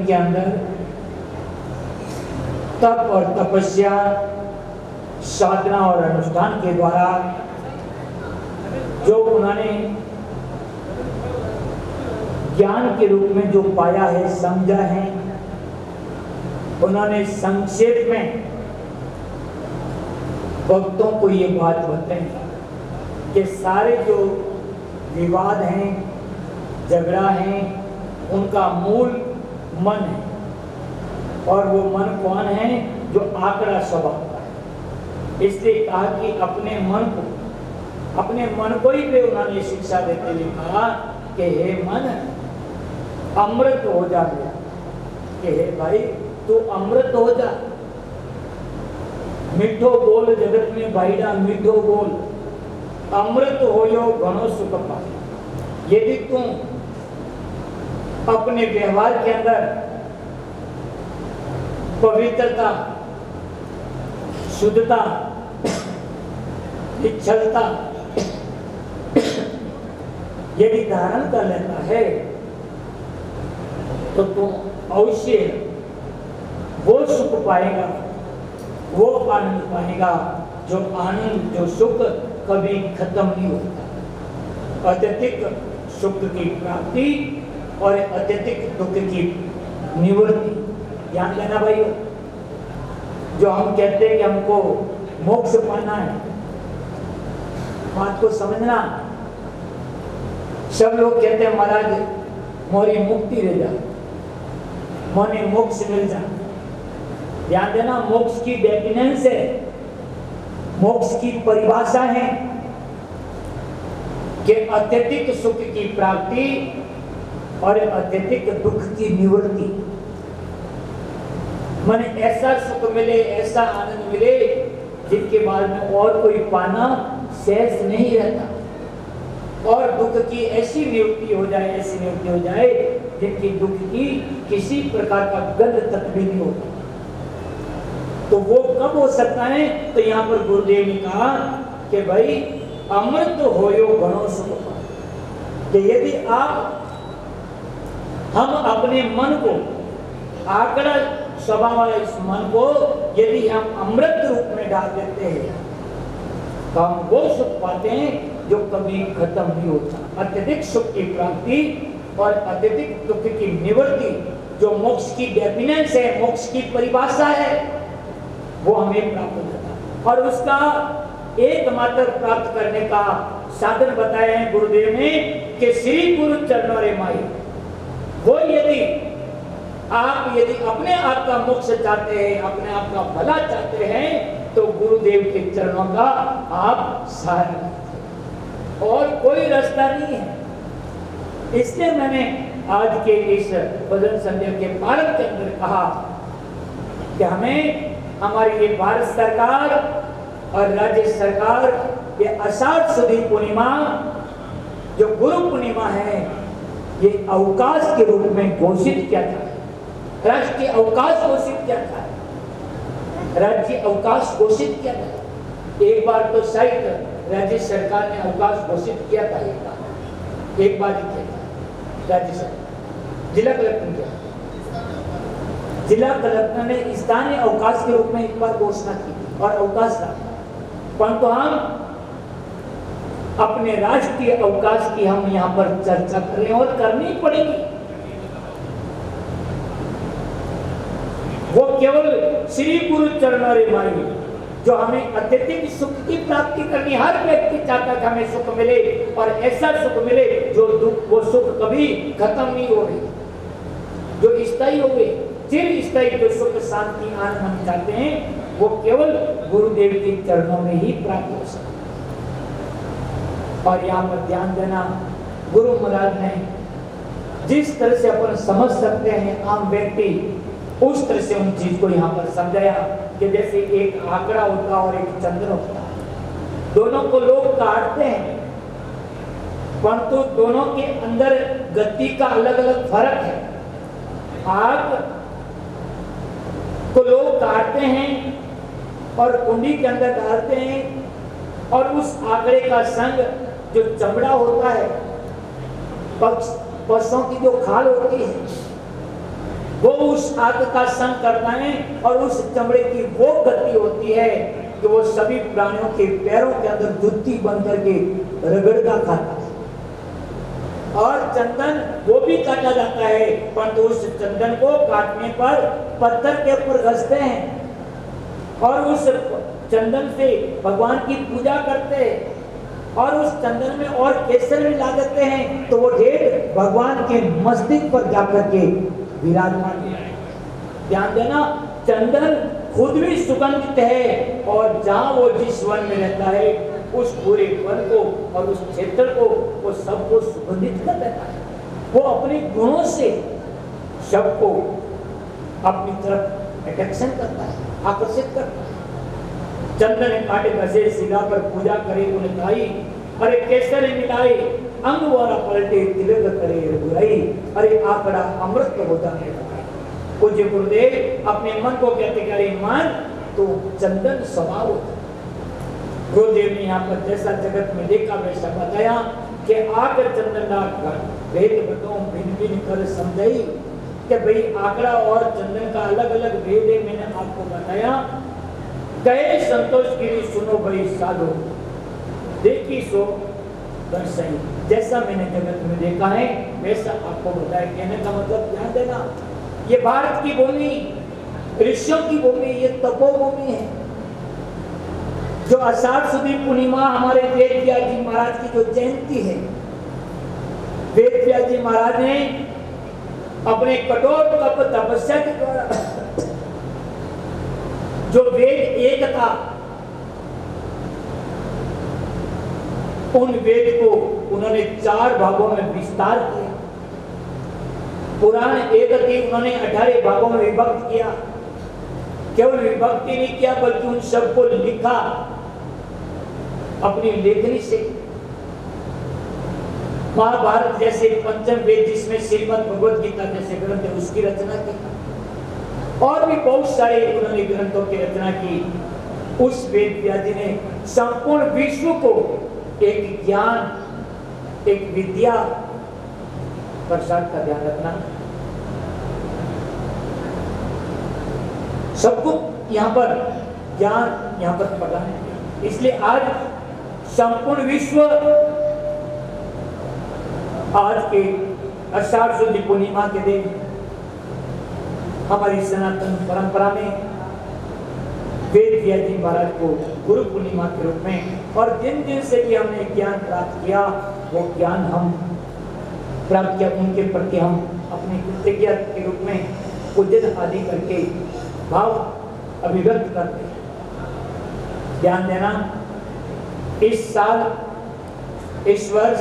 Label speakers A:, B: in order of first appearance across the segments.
A: के अंदर तप और तपस्या, साधना और अनुष्ठान के द्वारा जो उन्होंने ज्ञान के रूप में जो पाया है, समझा है, उन्होंने संक्षेप में भक्तों को ये बात बताई कि सारे जो विवाद हैं, झगड़ा है, उनका मूल मन है। और वो मन कौन है? जो आंकड़ा स्वभाव का है। इसलिए कहा कि अपने मन को ही पे उन्होंने शिक्षा देते हुए कहा कि हे मन, अमृत हो जा गया, कि हे भाई तू अमृत हो जा। मीठो बोल जगत में भाईडा, मीठो बोल, अमृत होयो घणो सुख पाए। यदि तुम अपने व्यवहार के अंदर पवित्रता, शुद्धता, निश्चलता यदि धारण कर लेता है तो तुम अवश्य वो सुख पाएगा, वो आनंद पाएगा जो आनंद, जो सुख कभी खत्म नहीं होता। अत्यधिक सुख की प्राप्ति और अत्यधिक दुख की निवृत्ति। ध्यान देना भाई, जो हम कहते हैं कि हमको मोक्ष पाना है, बात को समझना। सब लोग कहते हैं महाराज मोरी मुक्ति रह जा, मोने मोक्ष मिल जा। ध्यान देना, मोक्ष की डेफिनेशन है, मोक्ष की परिभाषा है कि अत्यधिक सुख की प्राप्ति और अत्यधिक दुख की निवृत्ति। मन ऐसा सुख मिले, ऐसा आनंद मिले जिनके बाद में और कोई पाना शेष नहीं रहता। और दुख की ऐसी निवृत्ति हो जाए, ऐसी निवृत्ति हो जाए जिनकी दुख की किसी प्रकार का गंध तक भी नहीं होता। तो वो कब हो सकता है? तो यहाँ पर गुरुदेव ने कहा कि भाई अमृत होयो घणो सुख पाए। कि यदि हम अपने मन को, आंकड़ा स्वभाव वाले इस मन को यदि हम अमृत रूप में डाल देते हैं तो हम वो सुख पाते हैं जो कभी खत्म नहीं होता। अत्यधिक सुख की प्राप्ति और अत्यधिक दुख की निवृत्ति, जो मोक्ष की डेफिनेशन है, मोक्ष की परिभाषा है, वो हमें प्राप्त होता है। और उसका एकमात्र प्राप्त करने का साधन बताया है गुरुदेव ने कि श्री गुरु चरणों रे माई। वो यदि अपने आप का मोक्ष चाहते हैं, अपने आप का भला चाहते हैं, तो गुरुदेव के चरणों का आप सहारा, और कोई रास्ता नहीं है। इसलिए मैंने आज के इस भजन संध्या के प्रारंभ के अंदर कहा कि हमें हमारी ये भारत सरकार और राज्य सरकार ये आषाढ़ सुदी पूर्णिमा, जो गुरु पूर्णिमा है, ये अवकाश के रूप में घोषित किया था। राष्ट्रीय अवकाश घोषित किया था, राज्य अवकाश घोषित किया था। एक बार तो शायद राज्य सरकार ने अवकाश घोषित किया था, एक बार ही किया था राज्य सरकार, जिला कलेक्टर किया। जिला कलेक्टर ने स्थानीय अवकाश के रूप में एक बार घोषणा की और अवकाश था, परंतु हम अपने राष्ट्रीय अवकाश की हम यहाँ पर चर्चा कर रहे हैं और करनी पड़ेगी। वो केवल श्री गुरु चरणों रे माई, जो हमें अत्यधिक सुख की प्राप्ति करनी। हर व्यक्ति चाहता है कि हमें सुख मिले और ऐसा सुख मिले जो दुख, वो सुख कभी खत्म नहीं हो रही, जो स्थायी हो गए, चिर स्थायी जो सुख शांति आनंद हम चाहते हैं, वो केवल गुरुदेव के चरणों में ही प्राप्त हो सकता है। और यहाँ पर ध्यान देना, गुरु महाराज ने जिस तरह से अपन समझ सकते हैं आम व्यक्ति, उस तरह से उन चीज को यहाँ पर समझाया कि जैसे एक आंकड़ा होता और एक चंद्र होता, दोनों को लोग काटते हैं, परंतु दोनों के अंदर गति का अलग अलग फर्क है। आग को लोग काटते हैं और कुंडी के अंदर डालते हैं, और उस आंकड़े का संग जो चमड़ा होता है, पशुओं की जो खाल होती है, वो उस आग का संग करता है और उस चमड़े की वो गति होती है कि वो सभी प्राणियों के पैरों के अंदर जुत्ती बन करके रगड़ता खाता है। और चंदन वो भी काटा जाता है, परंतु उस चंदन को काटने पर पत्थर के ऊपर घसते हैं और उस चंदन से भगवान की पूजा करते हैं और उस चंदन में और केसर मिला देते हैं, तो वो ढेर भगवान के मस्तिष्क पर जाकर के विराजमान है। ध्यान देना, चंदन खुद भी सुगंधित है और जहां वो जिस वन में रहता है उस पूरे वन को और उस क्षेत्र को वो सबको सुगंधित कर देता है। वो अपने गुणों से सबको अपनी तरफ अट्रैक्शन करता है, आकर्षित करता है। चंदन काटे घसे सिला पर पूजा करे उन खाई, अरे केसर मिलाए अंग वाला पलटे तिलक करे बुराई, अरे आकड़ा अमृत होता है। पूज्य गुरुदेव अपने मन को कहते करे मन तो चंदन स्वभाव होता है। गुरुदेव ने यहाँ पर जैसा जगत में देखा वैसा बताया कि आकर चंदन भेद बताओ भिन्न भिन्न कर समझाई कि भाई आंकड़ा और चंदन का अलग अलग भेद है। मैंने आपको बताया, कहे संतोष गिरी सुनो भाई साधो, देखी सो दर्शन, जैसा मैंने जगत में देखा है वैसा आपको बताया। कहने का मतलब ध्यान देना, ये भारत की भूमि, ऋषियों की भूमि, ये तपोभूमि है। जो आषाढ़ सुदी पूर्णिमा हमारे वेद व्यास जी महाराज की जो जयंती है, वेद व्यास जी महाराज ने अपने कठोर तप तपस्या के द्वारा जो वेद एक था, उन वेद को उन्होंने 4 भागों में विस्तार किया। पुराण एक थी, उन्होंने 18 भागों में विभक्त किया। केवल विभक्ति नहीं किया बल्कि उन सबको लिखा अपनी लेखनी से। महाभारत जैसे पंचम वेद जिसमें श्रीमद् भगवद गीता जैसे ग्रंथ है उसकी रचना की, और भी बहुत सारे उन्होंने ग्रंथों की रचना की। उस वेद व्यास जी ने संपूर्ण विश्व को एक ज्ञान, एक विद्या प्रसार का ध्यान रखना, सबको यहाँ पर ज्ञान यहाँ पर पढ़ाना है। इसलिए आज संपूर्ण विश्व आज के आषाढ़ शुद्ध पूर्णिमा के दिन हमारी सनातन परंपरा में वेद व्यास जी महाराज को गुरु पूर्णिमा के रूप में, और जिन जिन से भी हमने ज्ञान प्राप्त किया वो ज्ञान हम प्राप्त किया, उनके प्रति हम अपनी कृतज्ञता के रूप में पूजन आदि करके भाव अभिव्यक्त करते हैं। ध्यान देना, इस साल, इस वर्ष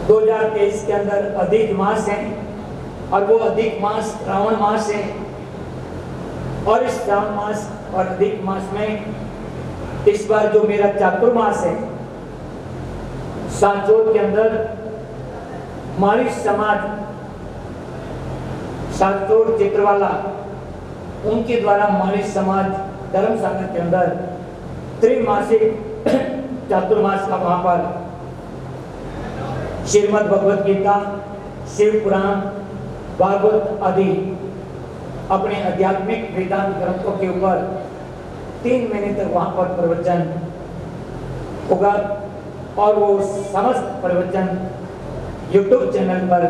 A: 2023 के अंदर अधिक मास है और वो अधिक मास श्रावण मास है। और इस श्रावण मास और अधिक मास में इस बार जो मेरा चातुर्मास है, सांचौर के अंदर माली समाज सांचौर चित्रवाला, उनके द्वारा माली समाज धर्मशाला के अंदर त्रिमासिक चातुर्मास का वहां पर श्रीमद् भगवद गीता, शिव पुराण, भागवत आदि अपने आध्यात्मिक वेदांत ग्रंथों के ऊपर 3 महीने तक वहां पर प्रवचन होगा और वो समस्त प्रवचन YouTube चैनल पर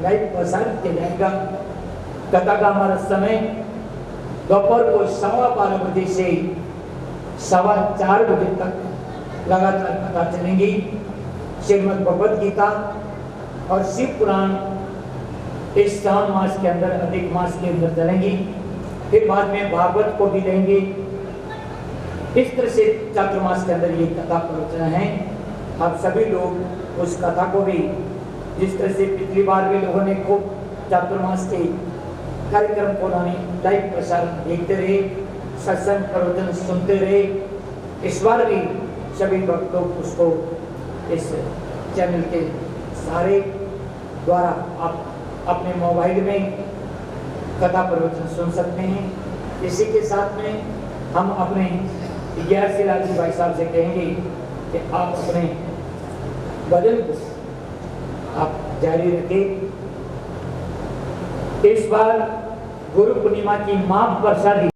A: लाइव प्रसारित किया जाएगा। कथा का हमारा समय दोपहर को 12:15 बजे से 4:15 बजे तक लगातार कथा चलेंगी। श्रीमद् भगवद गीता और शिव पुराण इस श्रावण मास के अंदर, अधिक मास के अंदर चलेंगी। फिर बाद में भागवत को भी लेंगे। इस तरह से चातुर्मास के अंदर ये कथा प्रवचन है। आप सभी लोग उस कथा को भी, जिस तरह से पिछली बार भी लोगों ने खूब चातुर्मास के कार्यक्रम को लाइव प्रसारण देखते रहे, सत्संग प्रवचन सुनते रहे, इस बार भी सभी भक्त लोग उसको इस चैनल के सारे द्वारा आप अपने मोबाइल में कथा प्रवचन सुन सकते हैं। इसी के साथ में हम अपने 11 शिलाजी भाई साहब से कहेंगे कि आप अपने भजन को आप जारी रखें इस बार गुरु पूर्णिमा की मां प्रसादी